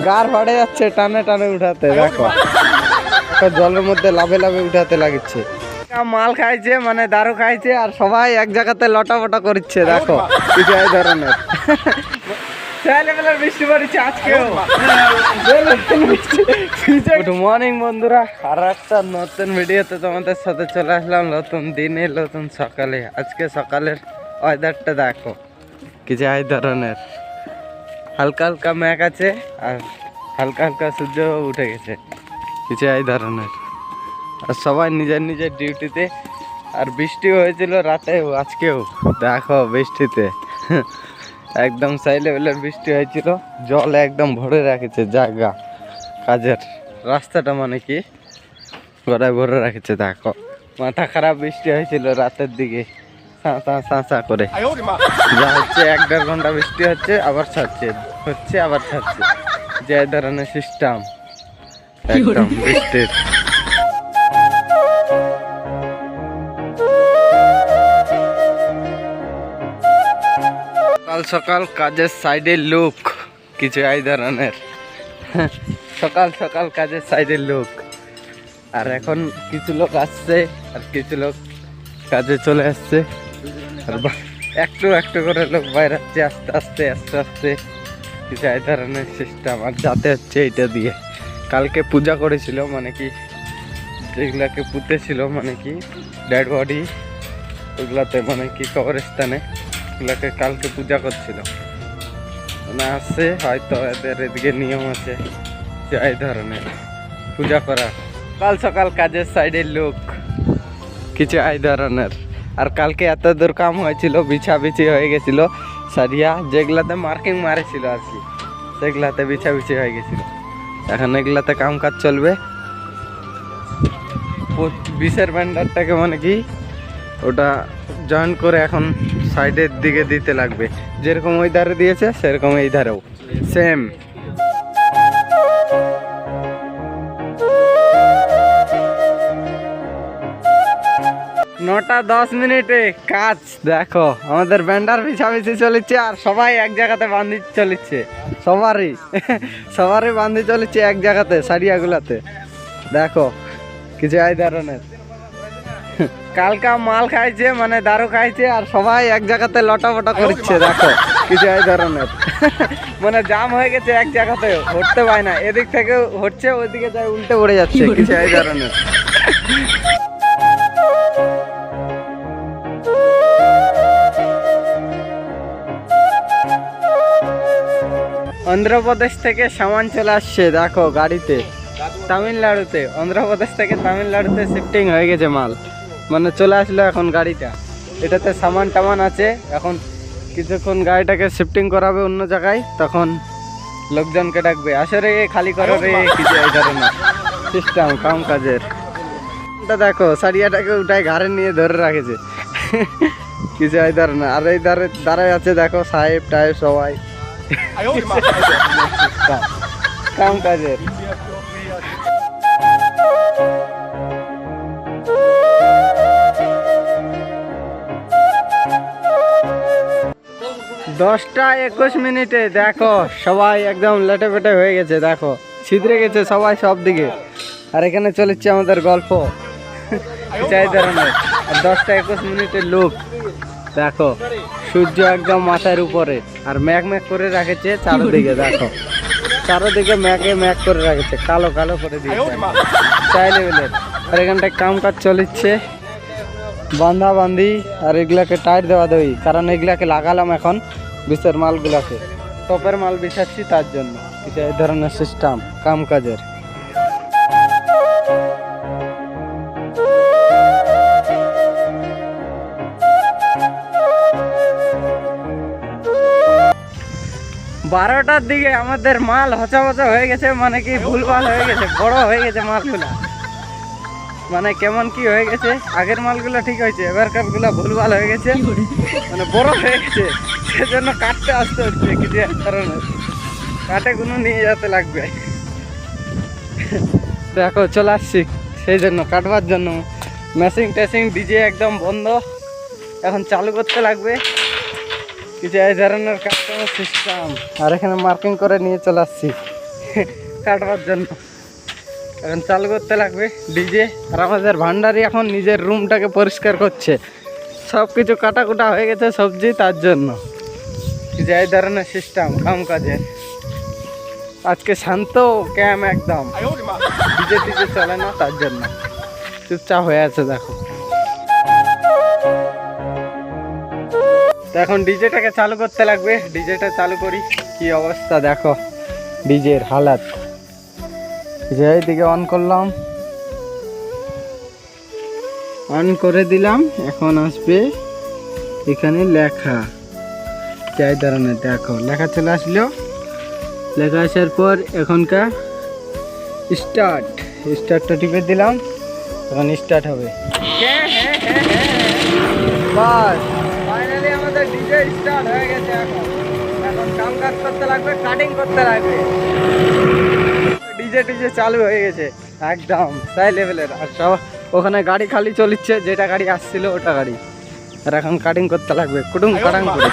গার ফাটে যাচ্ছে টানে টানে উঠাতে, দেখো জলের মধ্যে লাভে লাভে উঠাতে লাগিচ্ছে। মাল খাইছে মানে দারু খাইছে আর সবাই এক জায়গাতে লটাপটা করছে, দেখো কিছু এই ধরনের বৃষ্টি পড়েছে আজকেও। গুড মর্নিং বন্ধুরা, আর একটা নতুন ভিডিওতে তোমাদের সাথে চলে আসলাম নতুন দিনে নতুন সকালে। আজকে সকালের ওয়েদারটা দেখো কিছু এই ধরনের, হালকা হালকা মেঘ আছে আর হালকা হালকা সূর্য উঠে গেছে, কিছু এই ধরনের। আর সবাই নিজের নিজের ডিউটিতে। আর বৃষ্টি হয়েছিল রাতেও আজকেও, দেখো বৃষ্টিতে একদম সাই লেভেলের বৃষ্টি হয়েছিল, জল একদম ভরে রাখেছে জায়গা কাজের রাস্তাটা, মানে কি গড়ায় ভরে রাখেছে। দেখো মাথা খারাপ বৃষ্টি হয়েছিল রাতের দিকে, সাঁ করে যা হচ্ছে 1-1.5 ঘন্টা বৃষ্টি হচ্ছে আবার ছাড়ছে, হচ্ছে আবার ছাড়ছে, যে ধরনের সিস্টেম একদম বৃষ্টির। সকাল সকাল কাজের সাইডের লোক, কিছু এই ধরনের সকাল সকাল কাজের সাইডের লোক। আর এখন কিছু লোক আসছে আর কিছু লোক কাজে চলে আসছে, আর একটু একটু করে লোক বাইরে আসছে আস্তে আস্তে আস্তে আস্তে, কিছু এই ধরনের সিস্টেম। আর যাতে হচ্ছে এটা দিয়ে কালকে পূজা করেছিল, মানে কি যেগুলাকে পুঁতেছিল, মানে কি ডেড বডি ওগুলাতে, মানে কি কবরস্থানে ওগুলাকে কালকে পূজা করছিল না, আসছে হয়তো এদের এদিকে নিয়ম আছে যে এই ধরনের পূজা করা। সকাল সকাল কাজের সাইডের লোক, কিছু এই ধরনের। আর কালকে এত দূর কাম হয়েছিল, বিছাবিছি হয়ে গেছিল সারিয়া, যেগুলাতে মার্কিং মারেছিল আর কি, সেগুলাতে বিছাবিছি হয়ে গেছিল। এখন এগুলাতে কাম কাজ চলবে। 20-এর ব্যান্ডারটাকে মানে কি ওটা জয়েন করে এখন সাইডের দিকে দিতে লাগবে, যেরকম ওই ধারে দিয়েছে সেরকম এই ধারেও সেম। 9:10 কাজ, দেখো আমাদের ব্যান্ডার পিছাপিছি চলেছে আর সবাই এক জায়গাতে বান্ধি চলেছে, সবারই বান্ধি চলেছে এক জায়গাতে সারিয়াগুলাতে, দেখো কিছু এই ধরনের। কালকা মাল খাইছে মানে দারু খাইছে আর সবাই এক জায়গাতে লটাপটা করছে, দেখো কিছু এই ধরনের। মানে জাম হয়ে গেছে এক জায়গাতে, হটতে পায় না, এদিক থেকে হচ্ছে ওইদিকে যায় উল্টে পড়ে যাচ্ছে, কিছু এই ধরনের। অন্ধ্রপ্রদেশ থেকে সামান চলে আসছে, দেখো গাড়িতে তামিলনাড়ুতে, অন্ধ্রপ্রদেশ থেকে তামিলনাড়ুতে শিফটিং হয়ে গেছে মাল, মানে চলে আসলো এখন গাড়িটা। এটাতে সামান টামান আছে, এখন কিছুক্ষণ গাড়িটাকে শিফটিং করাবে অন্য জায়গায়, তখন লোকজনকে ডাকবে, আসলে খালি করো রে, কিছু এই ধরনের সিস্টেম কাম কাজের। দেখো সারিয়াটাকে উঠায় ঘাড়ে নিয়ে ধরে রাখেছে, কিছু এই ধরনের। আর এই ধারে দাঁড়ায় আছে দেখো সাহেব টাহেব সবাই, কাম কাজের। দশটা 21 দেখো সবাই একদম লেটে পেটে হয়ে গেছে, দেখো ছিদ্রে গেছে সবাই সব দিকে। আর এখানে চলেছে আমাদের গল্প চাই ধরনের। আর 10:21 লোক, দেখো সূর্য একদম মাথার উপরে আর ম্যাঘ ম্যাঘ করে রাখেছে চারোদিকে, দেখো চারোদিকে ম্যাঘ করে রাখেছে, কালো কালো করে দিয়েছে চাই লেভেলের। আর এখানটায় কাম কাজ চলেছে, বান্ধা বান্ধি আর এগুলাকে টাইট দেওয়া দেই, কারণ এগুলাকে লাগালাম এখন বিষের মালগুলাকে, টপের মাল বিছাচ্ছি তার জন্য, কিছু এই ধরনের সিস্টেম কাম কাজের। বারোটার দিকে আমাদের মাল হচা হয়ে গেছে, মানে কি ভুলভাল হয়ে গেছে, বড় হয়ে গেছে মালগুলা, মানে কেমন কি হয়ে গেছে। আগের মালগুলো ঠিক হয়েছে, এবারকার গুলা ভুলভাল হয়ে গেছে, মানে বড় হয়ে গেছে, সেজন্য কাটতে আসতে হচ্ছে, কিছু কারণে কাটে কোনো নিয়ে যেতে লাগবে। দেখো চলে আসছি সেই জন্য কাটবার জন্য, মেশিন টেশিং ডিজে একদম বন্ধ, এখন চালু করতে লাগবে, কিছু এই ধরনের কাস্টমার সিস্টেম। আর এখানে মার্কিং করে নিয়ে চলে আসছি কাটবার জন্য। এখন চালু করতে লাগবে ডিজে। আর আমাদের ভান্ডারি এখন নিজের রুমটাকে পরিষ্কার করছে, সব কিছু কাটাকুটা হয়ে গেছে সবজি, তার জন্য কিছু এই ধরনের সিস্টেম কাম কাজের। আজকে শান্ত ক্যাম একদম, ডিজে টিজে চলে না, তার জন্য চুপচাপ হয়ে আছে। দেখো তো এখন ডিজেটাকে চালু করতে লাগবে। ডিজেটা চালু করি, কি অবস্থা দেখো ডিজের হালাত। যে দিকে অন করলাম, অন করে দিলাম। এখন আসবে এখানে লেখা, যাই ধরনের দেখো লেখা চলে আসলো। লেখা আসার পর এখনকার স্টার্টটা টিপে দিলাম, এখন স্টার্ট হবে। বাস ফাইনালি আমাদের ডিজে স্টার্ট হয়ে গেছে। এখন কাম কাজ করতে লাগবে, কাটিং করতে লাগবে। ডিজে টিজে চালু হয়ে গেছে একদম সাই লেভেলের। আর সব ওখানে গাড়ি খালি চলিচ্ছে, যেটা গাড়ি আসছিল ওটা গাড়ি। আর এখন কাটিং করতে লাগবে কুটুম কাটাং করে।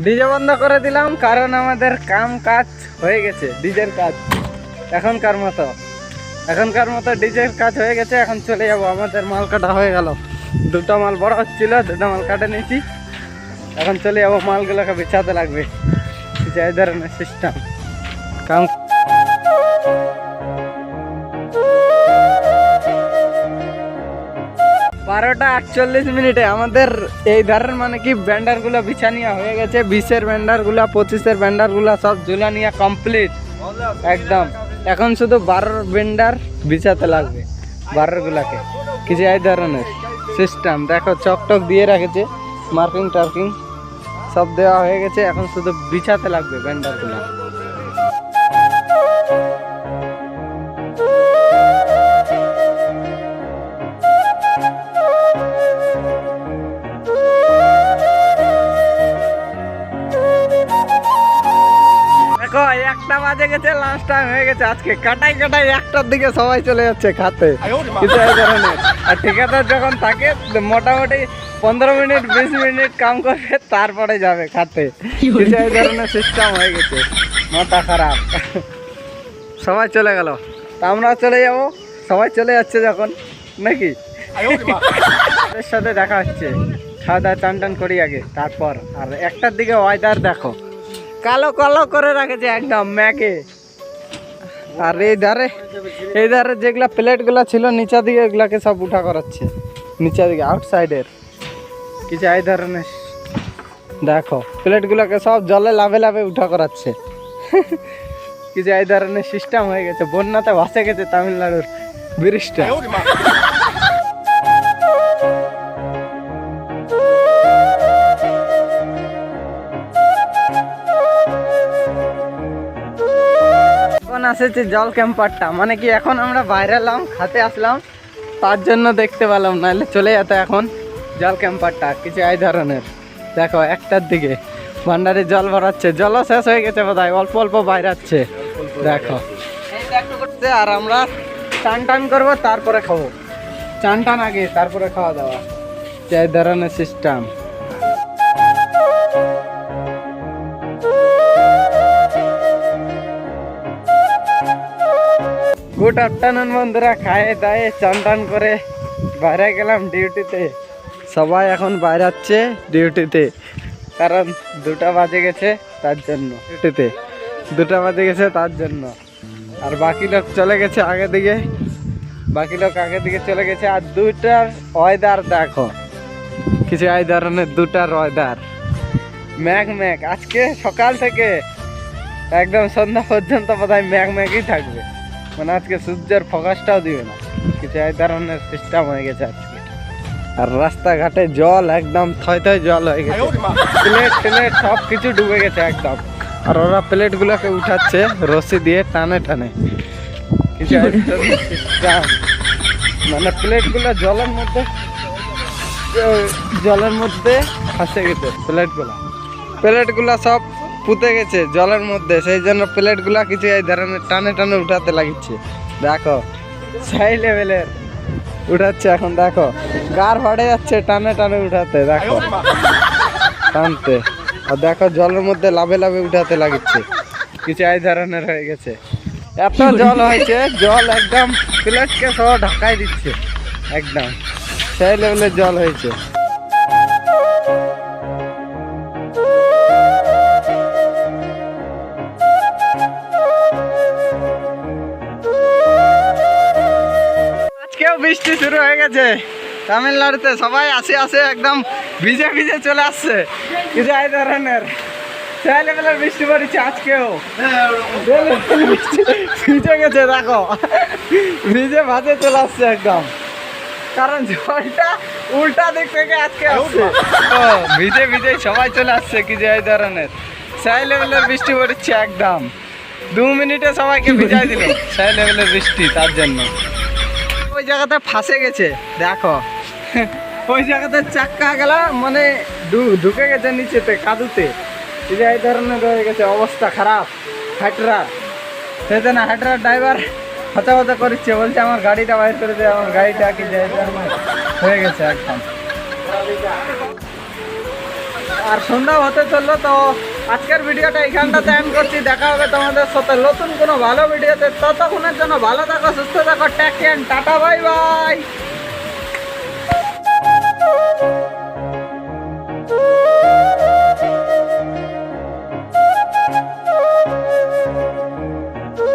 ডিজে বন্ধ করে দিলাম, কারণ আমাদের কাম কাজ হয়ে গেছে। ডিজের কাজ এখনকার মতো ডিজের কাজ হয়ে গেছে। এখন চলে যাবো, আমাদের মাল কাটা হয়ে গেল। দুটো মাল বড় হচ্ছিল, দুটো মাল কাটে নিয়েছি। এখন চলে যাবো, মালগুলোকে বেচাতে লাগবে। এই ধরনের সিস্টেম কাম। 12:48 আমাদের এই ধারের মানে কি ব্যান্ডারগুলো বিছানিয়া হয়ে গেছে। 20-এর ব্যান্ডারগুলো, 25-এর ব্যান্ডারগুলো সব ঝুলানিয়া কমপ্লিট একদম। এখন শুধু 12 ব্যান্ডার বিছাতে লাগবে, 12গুলাকে। কিছু এই ধরনের সিস্টেম দেখো, চকটক দিয়ে রেখেছে, মার্কিং টার্কিং সব দেওয়া হয়ে গেছে। এখন শুধু বিছাতে লাগবে ব্যান্ডারগুলো। দেখো 1টা বাজে গেছে, লাস্ট টাইম হয়ে গেছে আজকে। কাটাই 1টার দিকে সবাই চলে যাচ্ছে খাতে। কিছু এই ধরনের। আর ঠিকাদার যখন থাকে মোটামুটি 15 মিনিট 20 মিনিট কাম করবে, তারপরে যাবে খাতে। কিছু এই ধরনের সিস্টেম হয়ে গেছে, মাথা খারাপ। সবাই চলে গেল, তা আমরাও চলে যাব। সবাই চলে যাচ্ছে যখন, নাকি এর সাথে দেখা হচ্ছে। খাওয়া দাওয়া চান টান করি আগে, তারপর। আর 1টার দিকে ওয়েদার দেখো, কালো কালো করে রাখেছে একদম ম্যাকে। আর এই ধারে যেগুলা প্লেটগুলা ছিল নিচা দিকে, এগুলাকে সব উঠা করাচ্ছে নিচা দিকে, আউটসাইডের। কিছু এই ধরনের দেখো প্লেটগুলাকে সব জলে লাভে উঠা করাচ্ছে। কিছু এই ধরনের সিস্টেম হয়ে গেছে। বন্যাতে ভাসে গেছে তামিলনাড়ুর ব্রিজটা। এখন আসেছে জল ক্যাম্পারটা, মানে কি এখন আমরা বাইরে এলাম, খাতে আসলাম, তার জন্য দেখতে পেলাম, নাহলে চলে যেত এখন জল ক্যাম্পারটা। কিছু এই ধরনের দেখো, 1টার দিকে ভান্ডারে জল ভরাচ্ছে। জলও শেষ হয়ে গেছে বোধহয়, অল্প অল্প বাইরাচ্ছে দেখো। আর আমরা চান টান করবো, তারপরে খাবো। চান টান আগে, তারপরে খাওয়া দাওয়া। এই ধরনের সিস্টেম। গুড আফটারনুন বন্ধুরা, খায়ে দায়ে চান টান করে বাইরে গেলাম ডিউটিতে। সবাই এখন বাইরাচ্ছে ডিউটিতে, কারণ 2টা বাজে গেছে তার জন্য। ডিউটিতে 2টা বাজে গেছে তার জন্য। আর বাকি লোক চলে গেছে আগে দিকে, চলে গেছে। আর 2টার ওয়েদার দেখো, কিছু এই ধরনের 2টার ওয়েদার ম্যাঘ। আজকে সকাল থেকে একদম সন্ধ্যা পর্যন্ত বোধহয় ম্যাঘই থাকবে, মানে আজকে সূর্যের ফোকাসটাও দিবে না। কিছু এই ধরনের সিস্টেম হয়ে গেছে আজকে। আর রাস্তাঘাটে জল একদম থই জল হয়ে গেছে, প্লেট সব কিছু ডুবে গেছে একদম। আর ওরা প্লেটগুলোকে উঠাচ্ছে রশি দিয়ে টানে। কিছু সিস্টেম, মানে প্লেটগুলো জলের মধ্যে ফাঁসে গেছে। প্লেটগুলো সব পুঁতে গেছে জলের মধ্যে, সেই জন্য প্লেটগুলা কিছু এই ধরনের টানে উঠাতে লাগিচ্ছে। দেখো সেই লেভেলের উঠাচ্ছে এখন, দেখো গার ফাটে যাচ্ছে টানে টানে উঠাতে, দেখো টানতে। আর দেখো জলের মধ্যে লাভে লাভে উঠাতে লাগিচ্ছে, কিছু এই ধরনের হয়ে গেছে। এত জল হয়েছে, জল একদম প্লেটকে সব ঢাকাই দিচ্ছে, একদম সেই লেভেলের জল হয়েছে। আজকেও বৃষ্টি শুরু হয়ে গেছে তামিলনাড়ুতে, সবাই আসে আসে একদম ভিজে ভিজে চলে আসছে, কিছু এই ধরনের সেই লেভেলের বৃষ্টি পড়েছে আজকেও। ভিজে গেছে, দেখো ভিজে ভাজে চলে আসছে একদম, কারণ জলটা উল্টা দিক থেকে আজকে আসছে। ভিজে ভিজে সবাই চলে আসছে, কিছু এই ধরনের সেই লেভেলের বৃষ্টি পড়ছে একদম। 2 মিনিটে সবাইকে ভিজাই দিল, সেই লেভেলের বৃষ্টি। তার জন্য ওই জায়গাতে ফাঁসে গেছে, দেখো ওই জায়গাতে চাক্কা গেলা মানে ঢুকে গেছে নিচেতে কাদুতে, এই ধরনের হয়ে গেছে, অবস্থা খারাপ। হাইট্রার সেই জন্য হাইট্রার ড্রাইভার হতা হতা করছে, বলছে আমার গাড়িটা বাইর করে দে, আমার গাড়িটা কি যে হয়ে গেছে একদম। আর সন্ধ্যা হতে চললো, তো আজকের ভিডিওটা এইখানটাতে এন্ড করছি। দেখা হবে তোমাদের সাথে নতুন কোনো ভালো ভিডিওতে, ততক্ষণের জন্য ভালো থাকো, সুস্থ থাকো, take care, ta ta, bye by.